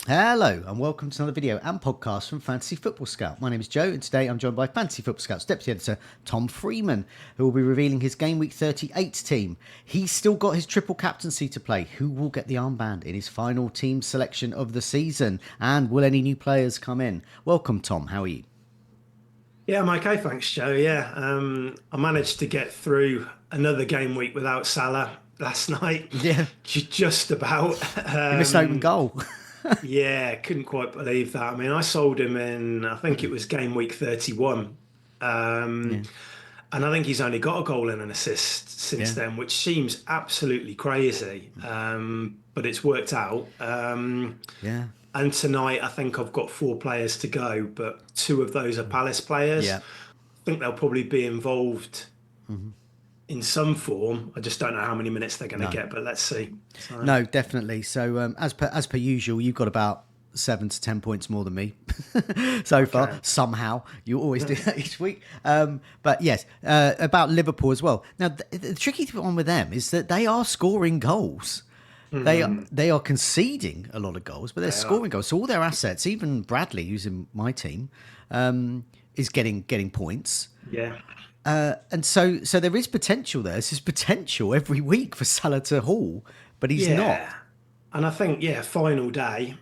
Hello and welcome to another video and podcast from Fantasy Football Scout. My name is Joe and today I'm joined by Fantasy Football Scout's Deputy Editor Tom Freeman, who will be revealing his Gameweek 38 team. He's still got his triple captaincy to play. Who will get the armband in his final team selection of the season? And will any new players come in? Welcome, Tom. How are you? Yeah, I'm okay, thanks, Joe. Yeah, I managed to get through another game week without Salah last night. Yeah. Just about. You missed an open goal. Yeah, couldn't quite believe that. I mean, I sold him in, I think it was game week 31. Yeah. And I think he's only got a goal and an assist since Yeah. then, which seems absolutely crazy. But it's worked out. Yeah. And tonight, I think I've got four players to go, but two of those are Palace players. Yeah. I think they'll probably be involved Mm-hmm. in some form. I just don't know how many minutes they're going to No. get, but let's see. So, No, definitely. So as per usual, you've got about 7 to 10 points more than me so far. Somehow you always do that each week. But yes, about Liverpool as well. Now the tricky one with them is that they are scoring goals. They are conceding a lot of goals, but they're scoring goals. So all their assets, even Bradley, who's in my team, is getting points. yeah. And so there is potential there. There's potential every week for Salah to haul, but he's not. And I think, final day,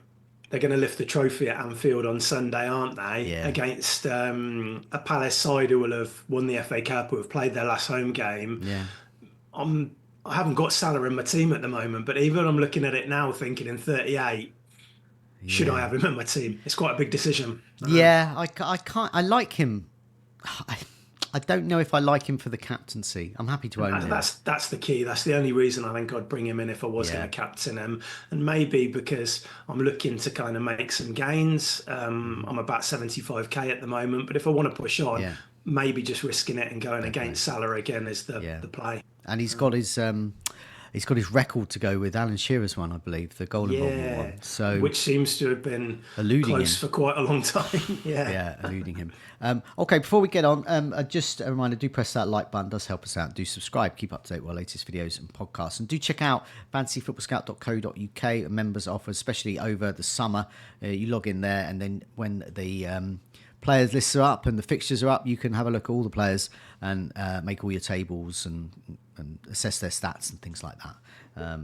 they're going to lift the trophy at Anfield on Sunday, aren't they? Yeah. Against a Palace side who will have won the FA Cup, who have played their last home game. Yeah. I haven't got Salah in my team at the moment, but even I'm looking at it now thinking in 38, should I have him in my team? It's quite a big decision. Yeah, I can't. I like him. I don't know if I like him for the captaincy. I'm happy to own him. That's the key. That's the only reason I think I'd bring him in if I was going to captain him. And maybe because I'm looking to kind of make some gains. I'm about 75k at the moment, but if I want to push on, maybe just risking it and going against Salah again is the play. And he's got his record to go with Alan Shearer's one, I believe, the goal involvement one. So which seems to have been eluding close him for quite a long time. Yeah, eluding him. Okay, before we get on, just a reminder, do press that like button, does help us out. Do subscribe, keep up to date with our latest videos and podcasts. And do check out fantasyfootballscout.co.uk, members offer, especially over the summer. You log in there, and then when the players lists are up and the fixtures are up, you can have a look at all the players and make all your tables and assess their stats and things like that.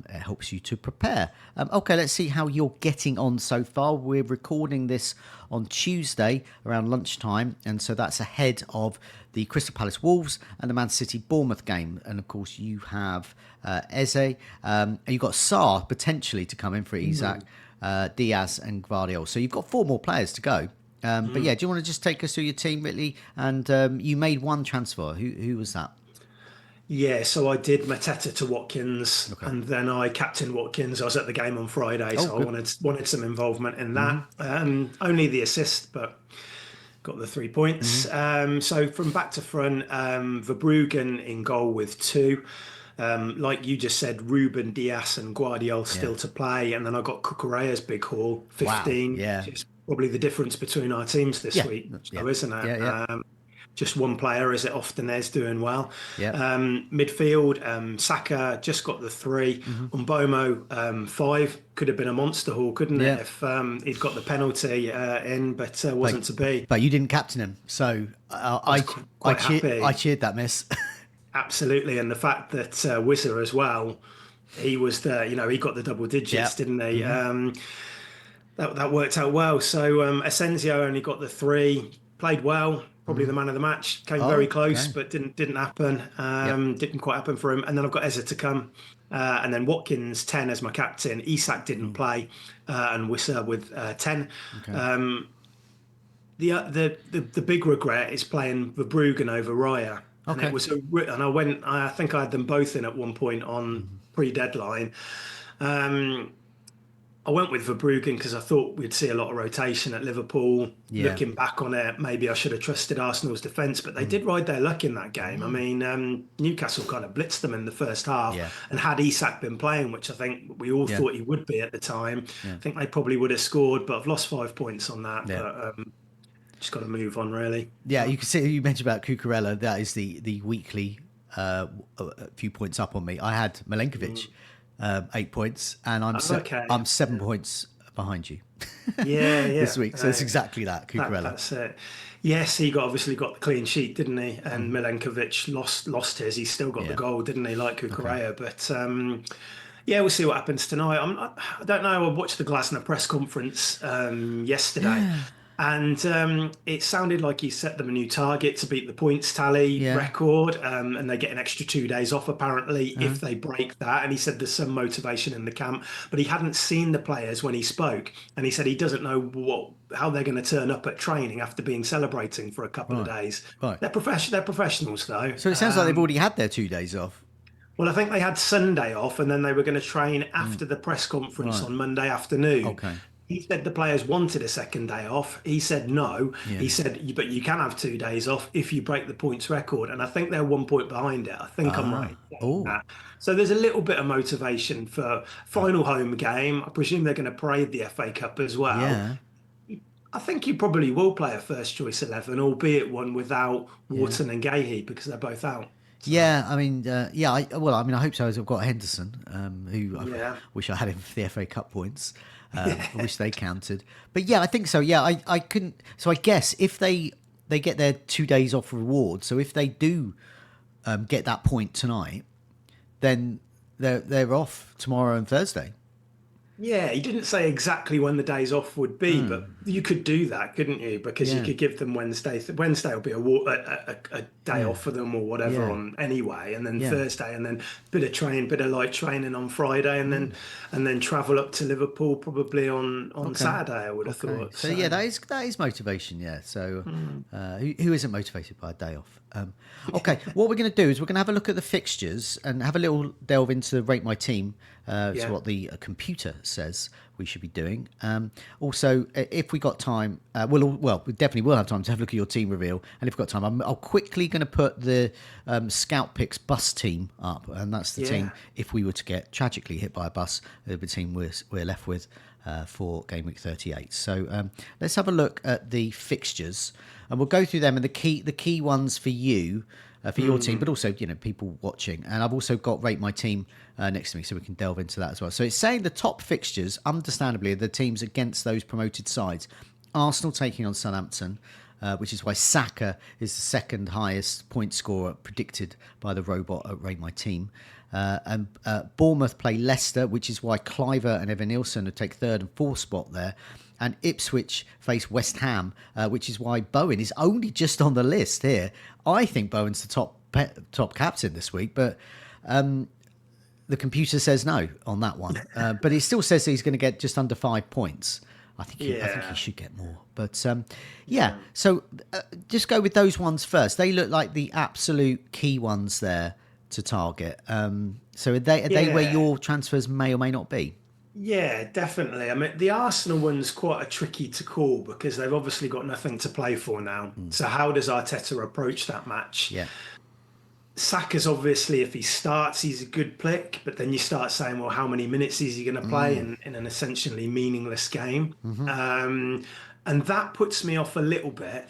It helps you to prepare. Okay, let's see how you're getting on so far. We're recording this on Tuesday around lunchtime, and so that's ahead of the Crystal Palace Wolves and the Man City Bournemouth game. And of course, you have Eze, and you've got Sarr potentially to come in for Isak, Diaz, and Gvardiol. So you've got four more players to go. But yeah, do you want to just take us through your team, Whitley? And you made one transfer. Who was that? Yeah, so I did Mateta to Watkins, and then I captained Watkins. I was at the game on Friday, so I wanted some involvement in that. Only the assist, but got the 3 points. So from back to front, Verbruggen in goal with 2. Like you just said, Ruben, Diaz, and Guardiola still to play, and then I got Cucurella's big haul, 15. Wow. Yeah, which is probably the difference between our teams this week, isn't it? Yeah. Just one player, as it often is, doing well. Yeah. Midfield, Saka just got the 3. Umbomo, 5. Could have been a monster haul, couldn't it, if he'd got the penalty in, but wasn't to be. But you didn't captain him, so I cheered that miss. Absolutely, and the fact that Wizard as well, he was there. He got the double digits, didn't he? That worked out well. So Asensio only got the 3. Played well. Probably the man of the match. Came very close, but didn't happen. Didn't quite happen for him. And then I've got Eze to come. And then Watkins, 10 as my captain. Isak didn't play. And Wissa with 10. Okay. The big regret is playing Verbruggen over Raya. Okay. And I think I had them both in at one point on pre-deadline. I went with Verbruggen because I thought we'd see a lot of rotation at Liverpool. Looking back on it, maybe I should have trusted Arsenal's defence, but they did ride their luck in that game. I mean, Newcastle kind of blitzed them in the first half, and had Isak been playing, which I think we all thought he would be at the time, I think they probably would have scored, but I've lost 5 points on that. But just got to move on, really. Yeah, you can see, you mentioned about Cucurella, that is the weekly few points up on me. I had Milenkovic. 8 points, and I'm 7 points behind you Yeah, yeah. this week. So it's exactly that, Cucurella. That's it. Yes, he obviously got the clean sheet, didn't he? And Milenkovic lost his. He still got the Yeah. goal, didn't he? Like Okay. Cucurella. But yeah, we'll see what happens tonight. I don't know. I watched the Glasner press conference yesterday, Yeah. and it sounded like he set them a new target to beat the points tally Yeah. record, and they get an extra 2 days off apparently Uh-huh. if they break that. And he said there's some motivation in the camp, but he hadn't seen the players when he spoke, and he said he doesn't know how they're going to turn up at training after being celebrating for a couple of Right. days. Right. They're professionals though. So it sounds like they've already had their 2 days off. Well, I think they had Sunday off, and then they were going to train after the press conference Right. on Monday afternoon. Okay. He said the players wanted a second day off. He said no. Yeah. He said, but you can have 2 days off if you break the points record. And I think they're 1 point behind it. I think I'm right. Oh. So there's a little bit of motivation for final home game. I presume they're going to parade the FA Cup as well. Yeah. I think you probably will play a first choice 11, albeit one without Wharton and Gahey because they're both out. So, Yeah, I mean, I hope so. As I've got Henderson, who I Yeah. wish I had him for the FA Cup points. I wish they counted. But yeah, I think so. Yeah, I couldn't. So I guess if they get their 2 days off reward, so if they do get that point tonight, then they're off tomorrow and Thursday. Yeah, he didn't say exactly when the days off would be, but you could do that, couldn't you? Because you Yeah. could give them Wednesday. Wednesday will be a day off for them or whatever Yeah. on anyway, and then Yeah. Thursday, and then bit of light training on Friday, and then travel up to Liverpool probably on Saturday. I would have thought. So yeah, that is motivation. Yeah. So who isn't motivated by a day off? Okay. What we're going to do is we're going to have a look at the fixtures and have a little delve into Rate My Team. It's what the computer says we should be doing. Also, if we got time, we definitely will have time to have a look at your team reveal. And if we've got time, I'm quickly going to put the Scout Picks bus team up, and that's the team. If we were to get tragically hit by a bus, the team we're left with for Gameweek 38. So let's have a look at the fixtures, and we'll go through them and the key ones for you. For your team, but also, people watching. And I've also got Rate My Team next to me, so we can delve into that as well. So it's saying the top fixtures, understandably, are the teams against those promoted sides. Arsenal taking on Southampton, which is why Saka is the second highest point scorer predicted by the robot at Rate My Team. And Bournemouth play Leicester, which is why Cliver and Evan Nielsen will take third and fourth spot there. And Ipswich face West Ham, which is why Bowen is only just on the list here. I think Bowen's the top captain this week, but the computer says no on that one. But it still says he's going to get just under 5 points. I think he should get more. But so just go with those ones first. They look like the absolute key ones there to target. So are they where your transfers may or may not be? Yeah, definitely. I mean, the Arsenal one's quite a tricky to call because they've obviously got nothing to play for now. So how does Arteta approach that match? Yeah. Saka's obviously, if he starts, he's a good pick, but then you start saying, well, how many minutes is he going to play in an essentially meaningless game? And that puts me off a little bit.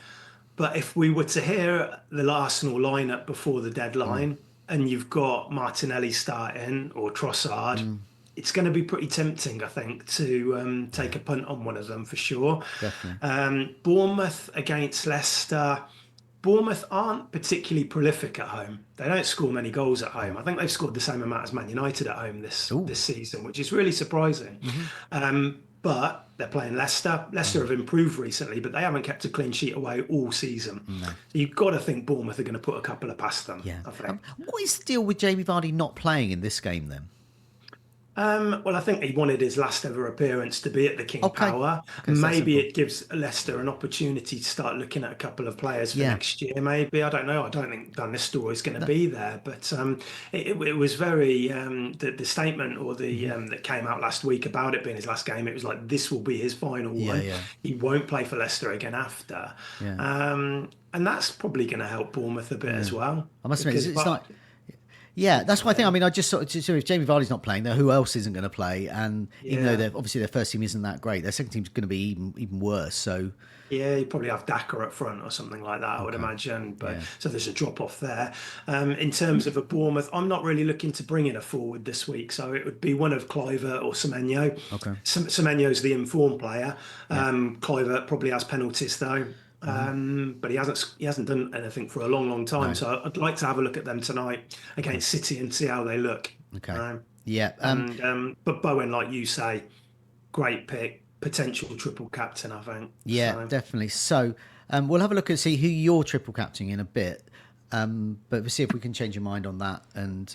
But if we were to hear the Arsenal lineup before the deadline and you've got Martinelli starting or Trossard, it's going to be pretty tempting, I think, to take a punt on one of them for sure. Definitely. Bournemouth against Leicester. Bournemouth aren't particularly prolific at home. They don't score many goals at home. I think they've scored the same amount as Man United at home this season, which is really surprising. But they're playing Leicester. Leicester have improved recently, but they haven't kept a clean sheet away all season. No. So you've got to think Bournemouth are going to put a couple of past them. Yeah. I think. What is the deal with Jamie Vardy not playing in this game then? Well, I think he wanted his last ever appearance to be at the King Power. Okay, maybe it gives Leicester an opportunity to start looking at a couple of players for next year. Maybe, I don't know. I don't think Van Nistelrooy is going to be there, but it was very the statement or the that came out last week about it being his last game. It was like this will be his final one. Yeah. He won't play for Leicester again after. Yeah. And that's probably going to help Bournemouth a bit as well. I must admit, Yeah, that's why I think. I mean, I just sort of so if Jamie Vardy's not playing, then who else isn't going to play? And even though Yeah. obviously their first team isn't that great, their second team's going to be even worse. So Yeah, you probably have Daka up front or something like that, I would okay, imagine. But yeah, so there's a drop off there. In terms of a Bournemouth, I'm not really looking to bring in a forward this week, so it would be one of Cliver or Semenyo. okay, Semenyo's the informed player. yeah, Cliver probably has penalties though. But he hasn't done anything for a long, long time. no, So I'd like to have a look at them tonight okay, against City and see how they look. okay, Um, yeah, but Bowen, like you say, great pick, potential triple captain, I think. yeah, So. definitely. So we'll have a look and see who you're triple captaining in a bit. But we'll see if we can change your mind on that and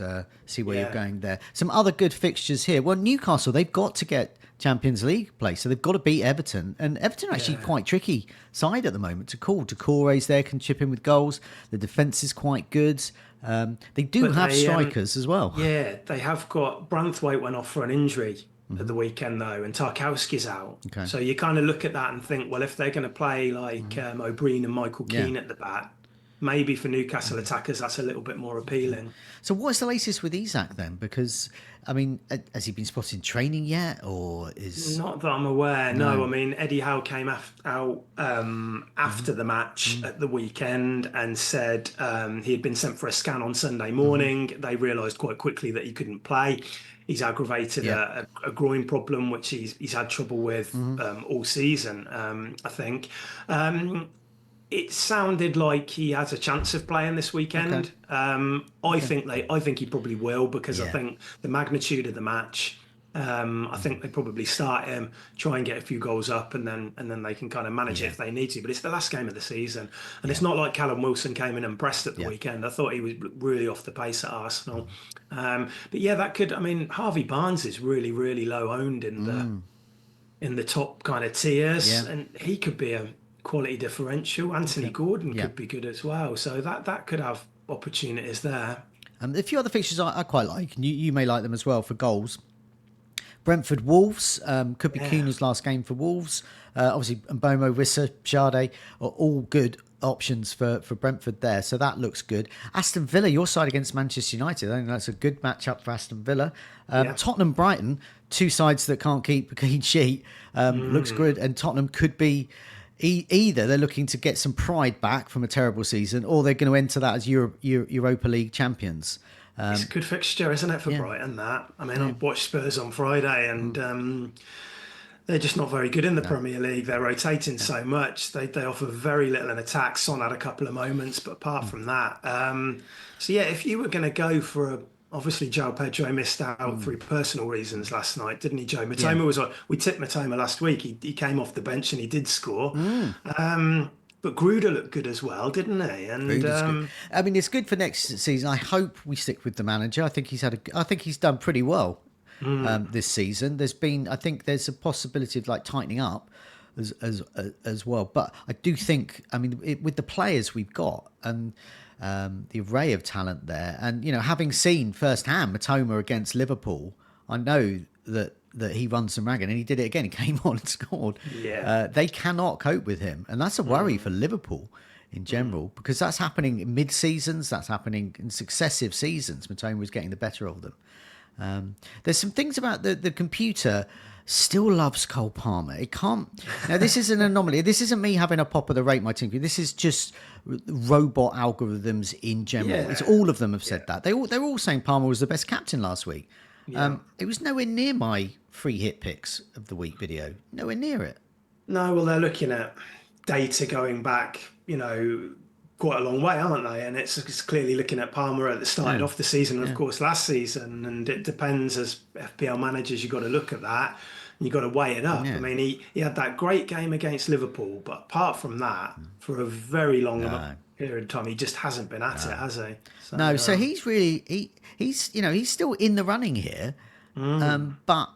see where you're Yeah. going there. Some other good fixtures here. Well, Newcastle, they've got to get Champions League play, so they've got to beat Everton. And Everton are actually Yeah. quite tricky side at the moment to call. Doucouré's there, can chip in with goals. The defence is quite good. They do But have strikers as well. yeah, they have got Branthwaite went off for an injury at the weekend though, and Tarkowski's out. Okay. So you kind of look at that and think, well, if they're going to play like O'Brien and Michael Yeah. Keane at the back, maybe for Newcastle attackers that's a little bit more appealing. So what's the latest with Isak then? Because, I mean, has he been spotted in training yet? Or is... Not that I'm aware. No. No, I mean Eddie Howe came out after the match at the weekend and said he had been sent for a scan on Sunday morning. They realised quite quickly that he couldn't play. He's aggravated Yeah. a groin problem, which he's had trouble with all season. I think. It sounded like he has a chance of playing this weekend. I think he probably will because I Yeah. think the magnitude of the match. I think they probably start him, try and get a few goals up, and then they can kind of manage it if they need to. But it's the last game of the season, and it's not like Callum Wilson came in and pressed at the weekend. I thought he was really off the pace at Arsenal. But yeah, that could. I mean, Harvey Barnes is really, really low owned in the top kind of tiers, Yeah. and he could be a quality differential. Anthony Gordon Yeah. could be good as well, so that could have opportunities there. A few other fixtures I quite like. You may like them as well for goals. Brentford Wolves could be Kuna's last game for Wolves. Obviously, Mbomo, Wissa, Sade are all good options for Brentford there. So that looks good. Aston Villa, your side against Manchester United. I think that's a good matchup for Aston Villa. Tottenham, Brighton, two sides that can't keep a clean sheet. Looks good. And Tottenham could be either they're looking to get some pride back from a terrible season, or they're going to enter that as Europa League champions. It's a good fixture, isn't it, for Brighton? That I mean, I watched Spurs on Friday, and they're just not very good in the Premier League. They're rotating so much. They offer very little in attack. Son had a couple of moments, but apart from that, so yeah, if you were going to go for obviously João Pedro missed out through personal reasons last night, didn't he, Joe? Matoma was on. We tipped Matoma last week. He came off the bench and he did score. But Gruder looked good as well, didn't he? And Good. I mean, it's good for next season. I hope we stick with the manager. I think he's done pretty well this season. I think there's a possibility of like tightening up as well. But I do think, I mean, with the players we've got and the array of talent there, and having seen firsthand Matoma against Liverpool, I know that he runs some ragged, and he did it again. He came on and scored. Yeah. They cannot cope with him, and that's a worry for Liverpool in general, because that's happening in mid-seasons, that's happening in successive seasons. Matoma was getting the better of them. There's some things about the computer still loves Cole Palmer. It can't. Now, this is an anomaly. This isn't me having a pop of the rate my team. This is just robot algorithms in general. Yeah. It's all of them have said that. They were all saying Palmer was the best captain last week. It was nowhere near my free hit picks of the week video. Nowhere near it. no, well, they're looking at data going back, quite a long way, aren't they? And it's clearly looking at Palmer at the started off the season, and of course last season, and it depends as FPL managers. You've got to look at that. And you've got to weigh it up. Yeah. I mean, he had that great game against Liverpool, but apart from that, for a very long period of time, he just hasn't been at it, has he? So, So he's really he's still in the running here, but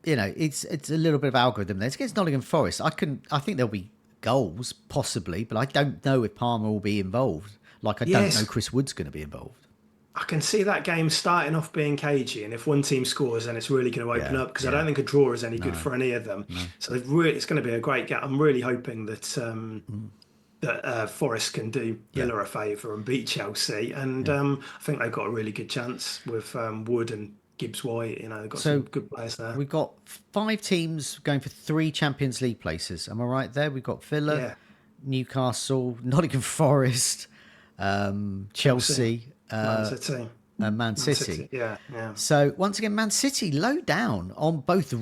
it's a little bit of algorithm there. It's against Nottingham Forest. I think there'll be goals possibly, but I don't know if Palmer will be involved. Like I don't know Chris Wood's going to be involved. I can see that game starting off being cagey, and if one team scores, then it's really going to open up, because I don't think a draw is any good for any of them. So it's going to be a great game. I'm really hoping that that Forest can do Villa a favour and beat Chelsea. And I think they've got a really good chance with Wood and Gibbs White. You know, they've got some good players there. We've got 5 teams going for 3 Champions League places. Am I right there? We've got Villa, Newcastle, Nottingham Forest, Chelsea, Man City. Man City. Yeah. So once again, Man City low down on both.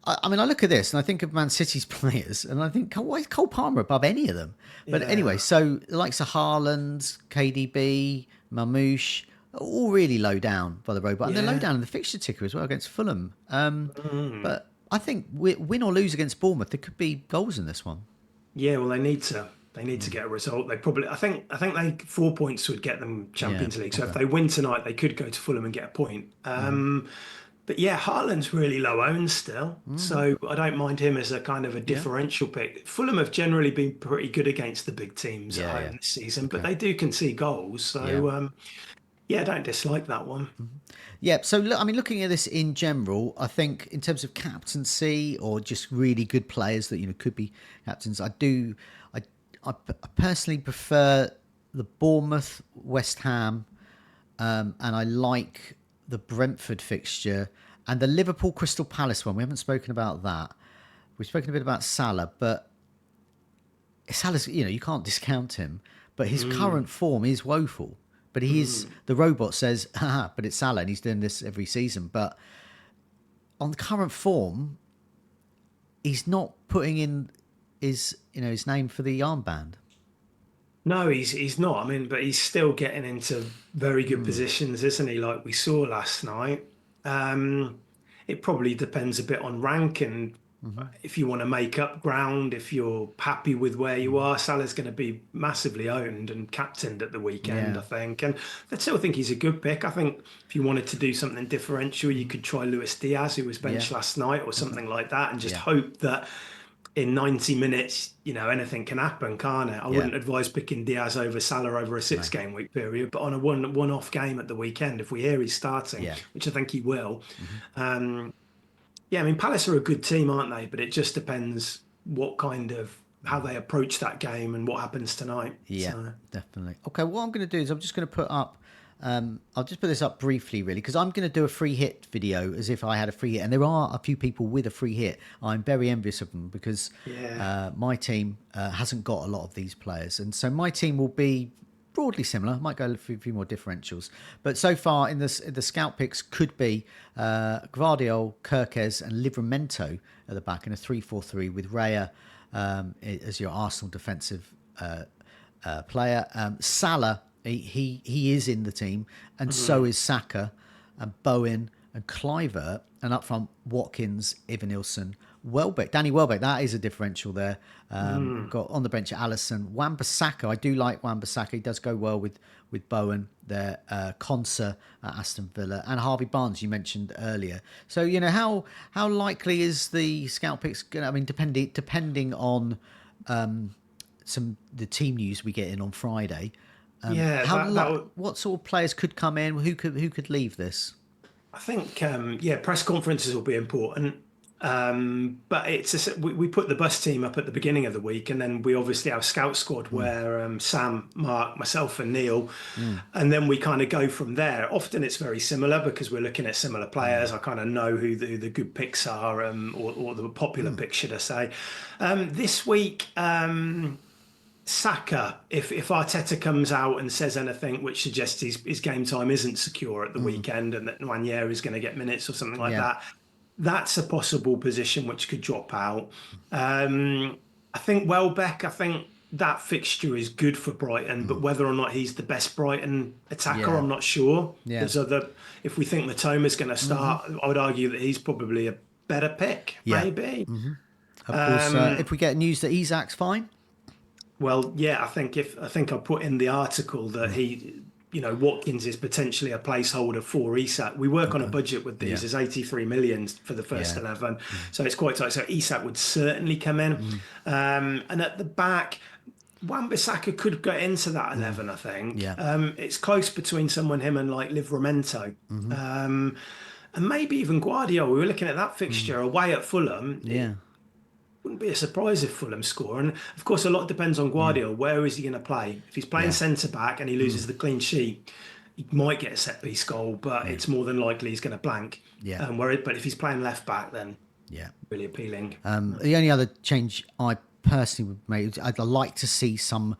I mean, I look at this and I think of Man City's players, and I think, why is Cole Palmer above any of them? But anyway, so the likes of Haaland, KDB, Mamouche, all really low down by the road, and they're low down in the fixture ticker as well against Fulham. But I think win or lose against Bournemouth, there could be goals in this one. Yeah, well, they need to. They need to get a result. They probably, I think they 4 points would get them Champions League. So if they win tonight, they could go to Fulham and get a point. But yeah, Haaland's really low owned still, so I don't mind him as a kind of a differential pick. Fulham have generally been pretty good against the big teams at home this season, but they do concede goals. So I don't dislike that one. Yeah, so look, I mean, looking at this in general, I think in terms of captaincy or just really good players that could be captains, I personally prefer the Bournemouth, West Ham, and I like the Brentford fixture and the Liverpool Crystal Palace one. We haven't spoken about that. We've spoken a bit about Salah, but Salah's, you can't discount him, but his current form is woeful. But the robot says, haha, but it's Salah and he's doing this every season. But on the current form, he's not putting in his name for the armband. No, he's not. I mean, but he's still getting into very good positions, isn't he? Like we saw last night. It probably depends a bit on rank and if you want to make up ground, if you're happy with where you are. Salah's going to be massively owned and captained at the weekend, I think. And I still think he's a good pick. I think if you wanted to do something differential, you could try Luis Diaz, who was benched last night, or something like that, and just hope that in 90 minutes, anything can happen, can't it? I wouldn't advise picking Diaz over Salah over a 6-game week period, but on a one-off game at the weekend, if we hear he's starting, which I think he will. I mean, Palace are a good team, aren't they? But it just depends how they approach that game and what happens tonight. Yeah, definitely. Okay, what I'm going to do is I'm just going to put up, I'll just put this up briefly, really, because I'm going to do a free hit video as if I had a free hit. And there are a few people with a free hit. I'm very envious of them because my team hasn't got a lot of these players. And so my team will be broadly similar. I might go a few more differentials. But so far in the scout picks could be Gvardiol, Kirkes and Livramento at the back in a 3-4-3 with Raya as your Arsenal defensive player. Salah, he is in the team, and so is Saka and Bowen and Kluivert, and up front Watkins, Evanilson, Welbeck, Danny Welbeck. That is a differential there. Got on the bench Alisson, Wan-Bissaka. I do like Wan-Bissaka. He does go well with Bowen there. Konsa at Aston Villa and Harvey Barnes you mentioned earlier. So how likely is the scout picks going? I mean, depending on the team news we get in on Friday. What sort of players could come in? Who could leave this? I think press conferences will be important. But we put the bus team up at the beginning of the week, and then we obviously have scout squad where Sam, Mark, myself, and Neil, and then we kind of go from there. Often it's very similar because we're looking at similar players. I kind of know who the good picks are, or the popular picks, should I say? This week. Saka, if Arteta comes out and says anything which suggests his game time isn't secure at the weekend and that Nwaneri is going to get minutes or something like that, that's a possible position which could drop out. I think Welbeck, that fixture is good for Brighton, but whether or not he's the best Brighton attacker, I'm not sure. There's if we think Matoma's going to start, I would argue that he's probably a better pick, maybe. Of course, if we get news that Isak's fine. Well, I think I put in the article that Watkins is potentially a placeholder for Isak. We work on a budget with these. There's 83 million for the first 11, so it's quite tight. So Isak would certainly come in, and at the back, Wan-Bissaka could get into that 11. I think it's close between him and like Livramento, and maybe even Guardiola. We were looking at that fixture away at Fulham. wouldn't be a surprise if Fulham score. And of course, a lot depends on Guardiola. Where is he going to play? If he's playing Yeah. centre back and he loses the clean sheet, he might get a set piece goal, but Yeah. it's more than likely he's going to blank. Yeah. But if he's playing left back, then Yeah. really appealing. The only other change I personally would make, I'd like to see some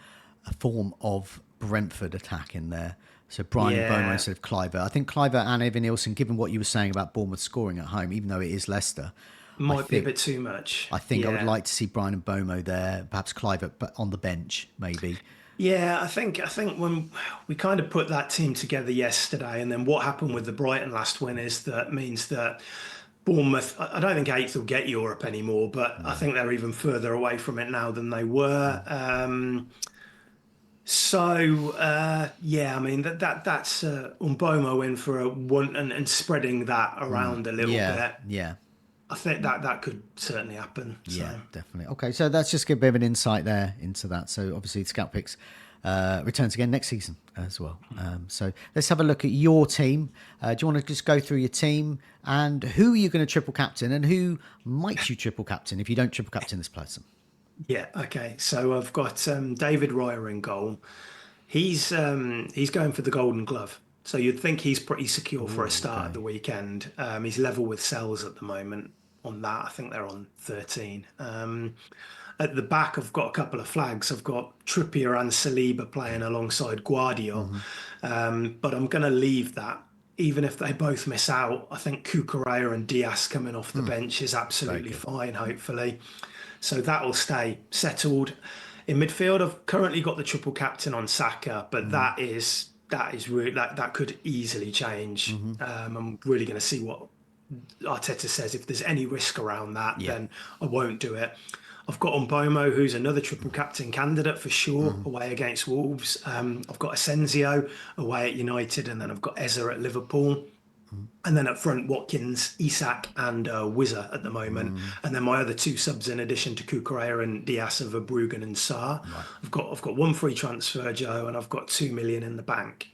form of Brentford attack in there. So Brian and Bowen Yeah. instead of Cliver. I think Cliver and Evan Nielsen, given what you were saying about Bournemouth scoring at home, even though it is Leicester, Might be a bit too much. I think I would Yeah. like to see Brian and Bomo there, perhaps Cliver but on the bench, maybe. Yeah, I think when we kind of put that team together yesterday, and then what happened with the Brighton last win is that means that Bournemouth, I don't think eighth will get Europe anymore, but I think they're even further away from it now than they were. Yeah, I mean that's Umbomo in for a one and spreading that around a little Yeah, bit. yeah, I think that could certainly happen. yeah, So definitely. Okay, so that's just give a bit of an insight there into that. So obviously, Scout Picks returns again next season as well. So let's have a look at your team. Do you want to just go through your team and who are you going to triple captain and who might you triple captain if you don't triple captain this person? yeah, okay. So I've got David Raya in goal. He's going for the Golden Glove. So you'd think he's pretty secure for a start at Okay. the weekend. He's level with Sells at the moment on that. I think they're on 13. At the back, I've got a couple of flags. I've got Trippier and Saliba playing alongside Guardiola, but I'm going to leave that. Even if they both miss out, I think Cucurella and Diaz coming off the bench is absolutely good. fine, hopefully. So that will stay settled. In midfield, I've currently got the triple captain on Saka, but that is really that could easily change. I'm really going to see what Arteta says. If there's any risk around that, Yeah. then I won't do it. I've got Mbomo, who's another triple captain candidate for sure, away against Wolves. I've got Asensio away at United, and then I've got Eze at Liverpool. And then up front, Watkins, Isak, and Wizza at the moment. And then my other two subs, in addition to Cucurella and Diaz and Verbruggen and Sarr, I've got one free transfer, Joe, and I've got 2 million in the bank.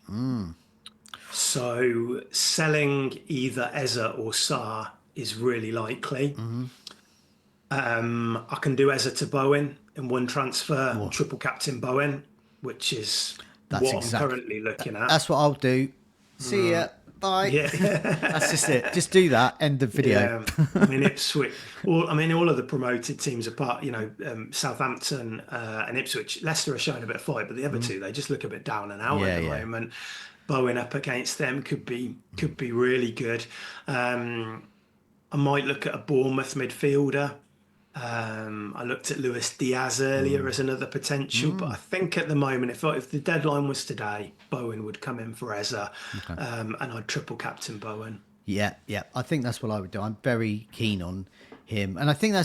So selling either Eze or Sarr is really likely. I can do Eze to Bowen in one transfer and triple captain Bowen, which is That's what exact- I'm currently looking at. That's what I'll do. See ya. Bye. Yeah. That's just it. Just do that. End of video. Yeah, I mean Ipswich. All of the promoted teams apart, Southampton and Ipswich. Leicester are showing a bit of fight, but the other two they just look a bit down and out at the moment. Bowen up against them could be really good. I might look at a Bournemouth midfielder. I looked at Luis Diaz earlier as another potential, but I think at the moment, if the deadline was today, Bowen would come in for Eze, and I'd triple captain Bowen. Yeah, yeah. I think that's what I would do. I'm very keen on him. And I think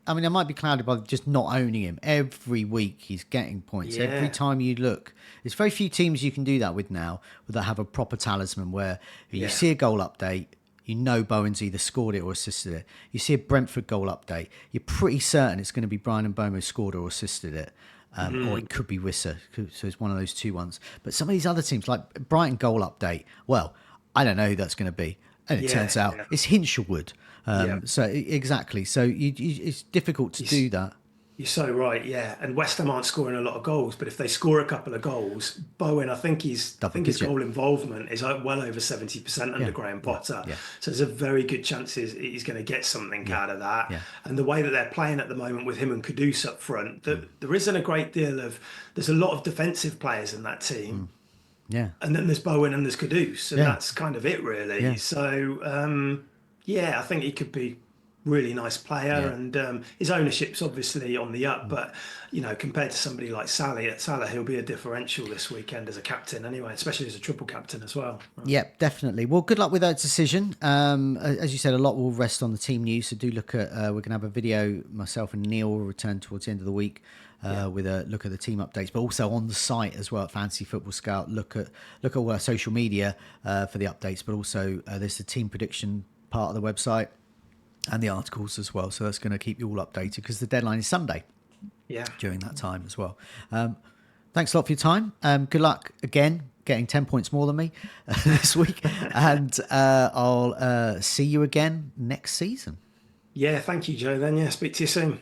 I might be clouded by just not owning him. Every week he's getting points. Yeah. Every time you look. There's very few teams you can do that with now that have a proper talisman where you see a goal update, you know Bowen's either scored it or assisted it. You see a Brentford goal update, you're pretty certain it's going to be Brian and Bomo scored or assisted it. Or it could be Wissa. So it's one of those two ones. But some of these other teams, like Brighton goal update, well, I don't know who that's going to be. And it turns out it's Hinshelwood. So exactly. So it's difficult to do that. You're so right, yeah. And West Ham aren't scoring a lot of goals, but if they score a couple of goals, Bowen, I think his goal involvement is well over 70% under Graham Potter. Yeah. So there's a very good chance he's going to get something out of that. Yeah. And the way that they're playing at the moment with him and Kudus up front, there isn't a great deal of. There's a lot of defensive players in that team. Yeah. And then there's Bowen and there's Kudus, and that's kind of it, really. Yeah. So, I think he could be really nice player, and his ownership's obviously on the up, but compared to somebody like Salah, he'll be a differential this weekend as a captain anyway, especially as a triple captain as well. Yeah, definitely. Well, good luck with that decision. As you said, a lot will rest on the team news, so do look at we're going to have a video, myself and Neil will return towards the end of the week with a look at the team updates, but also on the site as well at Fantasy Football Scout. Look at all our social media for the updates, but also there's the team prediction part of the website and the articles as well. So that's going to keep you all updated because the deadline is Sunday. Yeah. During that time as well. Thanks a lot for your time. Good luck again, getting 10 points more than me this week. And I'll see you again next season. Yeah, thank you, Joe. Then, yeah, speak to you soon.